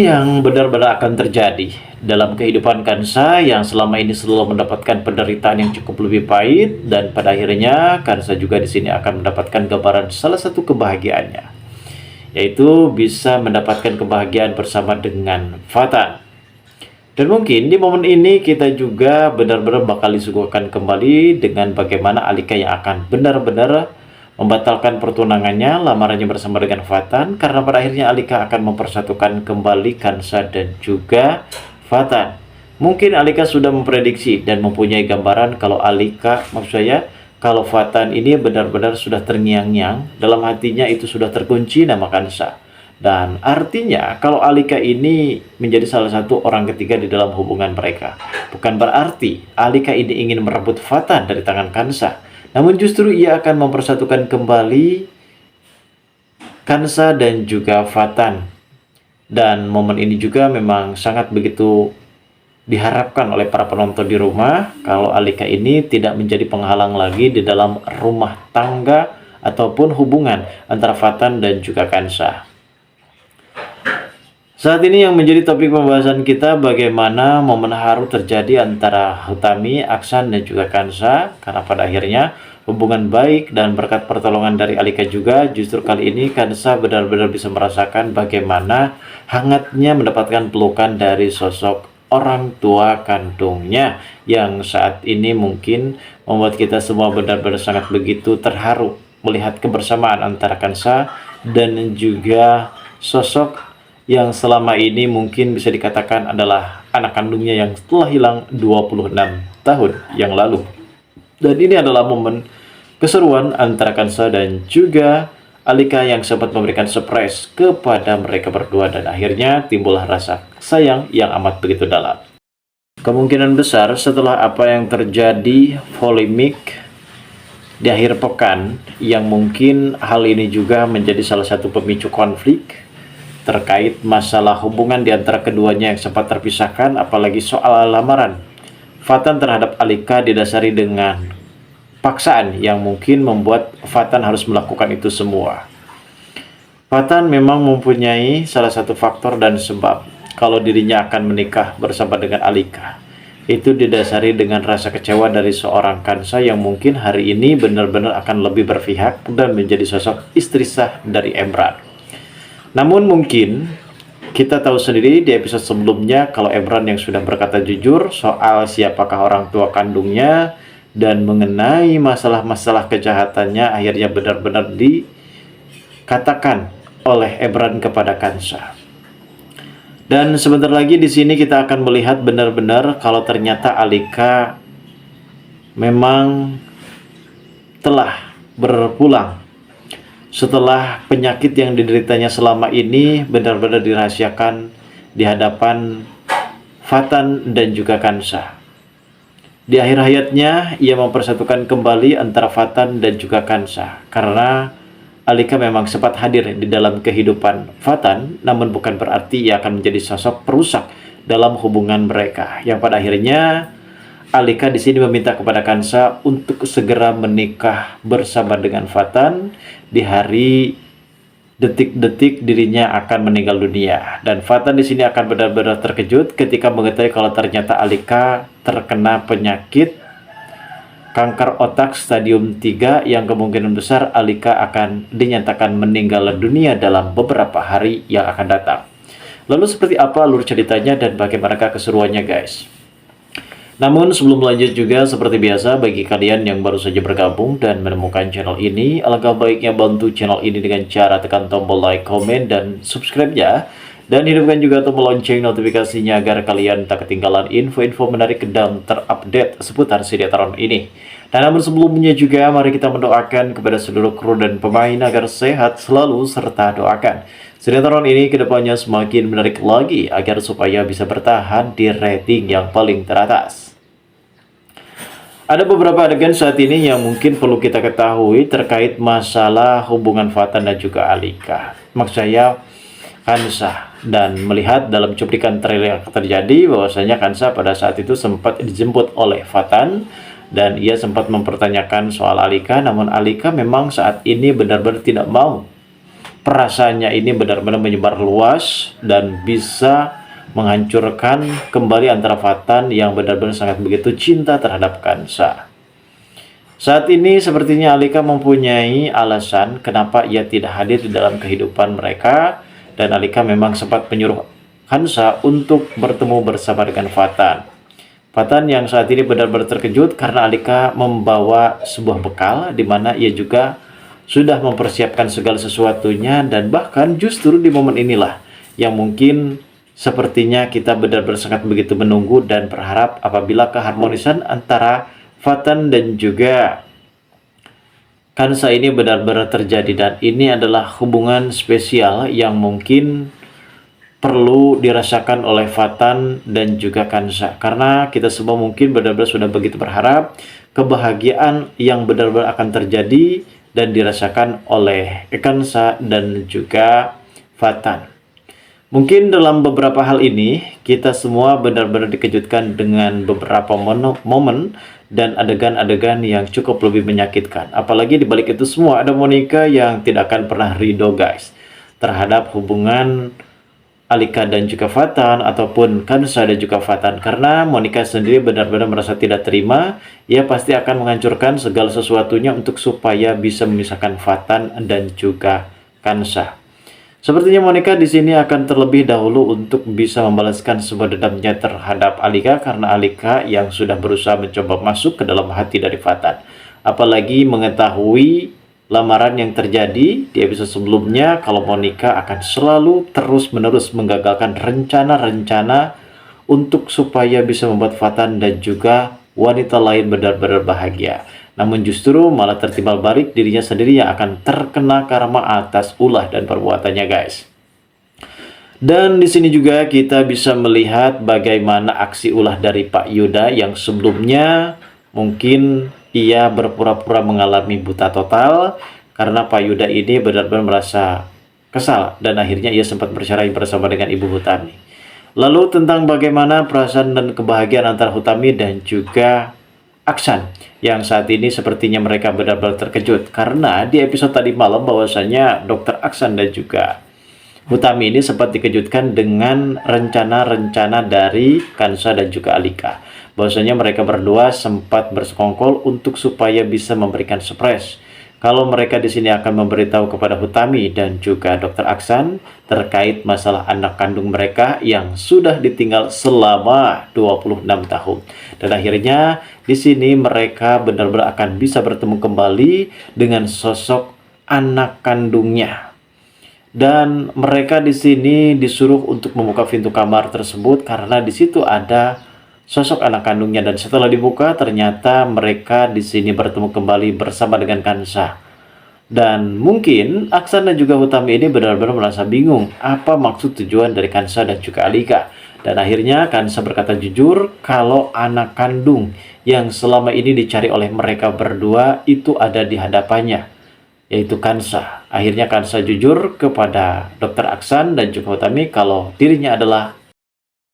Yang benar-benar akan terjadi dalam kehidupan Kansa yang selama ini selalu mendapatkan penderitaan yang cukup lebih pahit, dan pada akhirnya Kansa juga di sini akan mendapatkan gambaran salah satu kebahagiaannya, yaitu bisa mendapatkan kebahagiaan bersama dengan Fatan. Dan mungkin di momen ini kita juga benar-benar bakal disuguhkan kembali dengan bagaimana Alika yang akan benar-benar membatalkan pertunangannya, lamarannya bersama dengan Fatan, karena pada akhirnya Alika akan mempersatukan kembali Kansa dan juga Fatan. Mungkin Alika sudah memprediksi dan mempunyai gambaran kalau kalau Fatan ini benar-benar sudah terngiang-ngiang, dalam hatinya itu sudah terkunci nama Kansa. Dan artinya kalau Alika ini menjadi salah satu orang ketiga di dalam hubungan mereka. Bukan berarti Alika ini ingin merebut Fatan dari tangan Kansa, namun justru ia akan mempersatukan kembali Kansa dan juga Fatan. Dan momen ini juga memang sangat begitu diharapkan oleh para penonton di rumah, kalau Alika ini tidak menjadi penghalang lagi di dalam rumah tangga ataupun hubungan antara Fatan dan juga Kansa. Saat ini yang menjadi topik pembahasan kita bagaimana momen haru terjadi antara Utami, Aksan, dan juga Kansa. Karena pada akhirnya hubungan baik dan berkat pertolongan dari Alika juga, justru kali ini Kansa benar-benar bisa merasakan bagaimana hangatnya mendapatkan pelukan dari sosok orang tua kandungnya, yang saat ini mungkin membuat kita semua benar-benar sangat begitu terharu melihat kebersamaan antara Kansa dan juga sosok yang selama ini mungkin bisa dikatakan adalah anak kandungnya yang telah hilang 26 tahun yang lalu. Dan ini adalah momen keseruan antara Kansa dan juga Alika yang sempat memberikan surprise kepada mereka berdua, dan akhirnya timbullah rasa sayang yang amat begitu dalam. Kemungkinan besar setelah apa yang terjadi polemik di akhir pekan, yang mungkin hal ini juga menjadi salah satu pemicu konflik terkait masalah hubungan di antara keduanya yang sempat terpisahkan, apalagi soal lamaran Fatan terhadap Alika didasari dengan paksaan yang mungkin membuat Fatan harus melakukan itu semua. Fatan memang mempunyai salah satu faktor dan sebab kalau dirinya akan menikah bersama dengan Alika. Itu didasari dengan rasa kecewa dari seorang Kansa yang mungkin hari ini benar-benar akan lebih berpihak dan menjadi sosok istri sah dari Emran. Namun mungkin kita tahu sendiri di episode sebelumnya kalau Emran yang sudah berkata jujur soal siapakah orang tua kandungnya dan mengenai masalah-masalah kejahatannya akhirnya benar-benar dikatakan oleh Emran kepada Kansa. Dan sebentar lagi di sini kita akan melihat benar-benar kalau ternyata Alika memang telah berpulang setelah penyakit yang dideritanya selama ini benar-benar dirahasiakan di hadapan Fatan dan juga Kansa. Di akhir hayatnya, ia mempersatukan kembali antara Fatan dan juga Kansa, karena Alika memang sempat hadir di dalam kehidupan Fatan, namun bukan berarti ia akan menjadi sosok perusak dalam hubungan mereka, yang pada akhirnya Alika di sini meminta kepada Kansa untuk segera menikah bersama dengan Fatan di hari detik-detik dirinya akan meninggal dunia. Dan Fatan di sini akan benar-benar terkejut ketika mengetahui kalau ternyata Alika terkena penyakit kanker otak stadium 3 yang kemungkinan besar Alika akan dinyatakan meninggal dunia dalam beberapa hari yang akan datang. Lalu seperti apa alur ceritanya dan bagaimanakah keseruannya, guys? Namun sebelum lanjut juga seperti biasa, bagi kalian yang baru saja bergabung dan menemukan channel ini, alangkah baiknya bantu channel ini dengan cara tekan tombol like, komen, dan subscribe ya. Dan hidupkan juga tombol lonceng notifikasinya agar kalian tak ketinggalan info-info menarik dan terupdate seputar sinetron ini. Dan namun sebelumnya juga mari kita mendoakan kepada seluruh kru dan pemain agar sehat selalu serta doakan sinetron ini kedepannya semakin menarik lagi agar supaya bisa bertahan di rating yang paling teratas. Ada beberapa adegan saat ini yang mungkin perlu kita ketahui terkait masalah hubungan Fatan dan juga Alika. Maksud saya Kansa, dan melihat dalam cuplikan trailer yang terjadi bahwasanya Kansa pada saat itu sempat dijemput oleh Fatan dan ia sempat mempertanyakan soal Alika, namun Alika memang saat ini benar-benar tidak mau perasaannya ini benar-benar menyebar luas dan bisa menghancurkan kembali antara Fatan yang benar-benar sangat begitu cinta terhadap Kansa. Saat ini sepertinya Alika mempunyai alasan kenapa ia tidak hadir di dalam kehidupan mereka, dan Alika memang sempat menyuruh Kansa untuk bertemu bersama dengan Fatan. Fatan yang saat ini benar-benar terkejut karena Alika membawa sebuah bekal di mana ia juga sudah mempersiapkan segala sesuatunya, dan bahkan justru di momen inilah yang mungkin sepertinya kita benar-benar sangat begitu menunggu dan berharap apabila keharmonisan antara Fatan dan juga Kansa ini benar-benar terjadi, dan ini adalah hubungan spesial yang mungkin perlu dirasakan oleh Fatan dan juga Kansa, karena kita semua mungkin benar-benar sudah begitu berharap kebahagiaan yang benar-benar akan terjadi dan dirasakan oleh Kansa dan juga Fatan. Mungkin dalam beberapa hal ini kita semua benar-benar dikejutkan dengan beberapa momen dan adegan-adegan yang cukup lebih menyakitkan. Apalagi di balik itu semua ada Monica yang tidak akan pernah ridho guys terhadap hubungan Alika dan juga Fatan, ataupun Kansa dan juga Fatan, karena Monica sendiri benar-benar merasa tidak terima. Ia pasti akan menghancurkan segala sesuatunya untuk supaya bisa memisahkan Fatan dan juga Kansa. Sepertinya Monica di sini akan terlebih dahulu untuk bisa membalaskan sebuah dendamnya terhadap Alika, karena Alika yang sudah berusaha mencoba masuk ke dalam hati dari Fatan. Apalagi mengetahui lamaran yang terjadi di episode sebelumnya, kalau Monica akan selalu terus-menerus menggagalkan rencana-rencana untuk supaya bisa membuat Fatan dan juga wanita lain benar-benar bahagia. Namun justru malah tertimbal balik dirinya sendiri yang akan terkena karma atas ulah dan perbuatannya guys. Dan di sini juga kita bisa melihat bagaimana aksi ulah dari Pak Yuda yang sebelumnya mungkin ia berpura-pura mengalami buta total karena Pak Yuda ini benar-benar merasa kesal dan akhirnya ia sempat bercerai bersama dengan Ibu Hutami. Lalu tentang bagaimana perasaan dan kebahagiaan antara Hutami dan juga Aksan, yang saat ini sepertinya mereka benar-benar terkejut karena di episode tadi malam bahwasanya Dr. Aksan dan juga Hutami ini sempat dikejutkan dengan rencana-rencana dari Kansa dan juga Alika. Bahwasanya mereka berdua sempat bersekongkol untuk supaya bisa memberikan surprise kalau mereka di sini akan memberitahu kepada Hutami dan juga Dr. Aksan terkait masalah anak kandung mereka yang sudah ditinggal selama 26 tahun. Dan akhirnya di sini mereka benar-benar akan bisa bertemu kembali dengan sosok anak kandungnya. Dan mereka di sini disuruh untuk membuka pintu kamar tersebut karena di situ ada sosok anak kandungnya, dan setelah dibuka ternyata mereka di sini bertemu kembali bersama dengan Kansa. Dan mungkin Aksan dan juga Hutami ini benar-benar merasa bingung apa maksud tujuan dari Kansa dan juga Alika. Dan akhirnya Kansa berkata jujur kalau anak kandung yang selama ini dicari oleh mereka berdua itu ada di hadapannya, yaitu Kansa. Akhirnya Kansa jujur kepada Dr. Aksan dan juga Hutami kalau dirinya adalah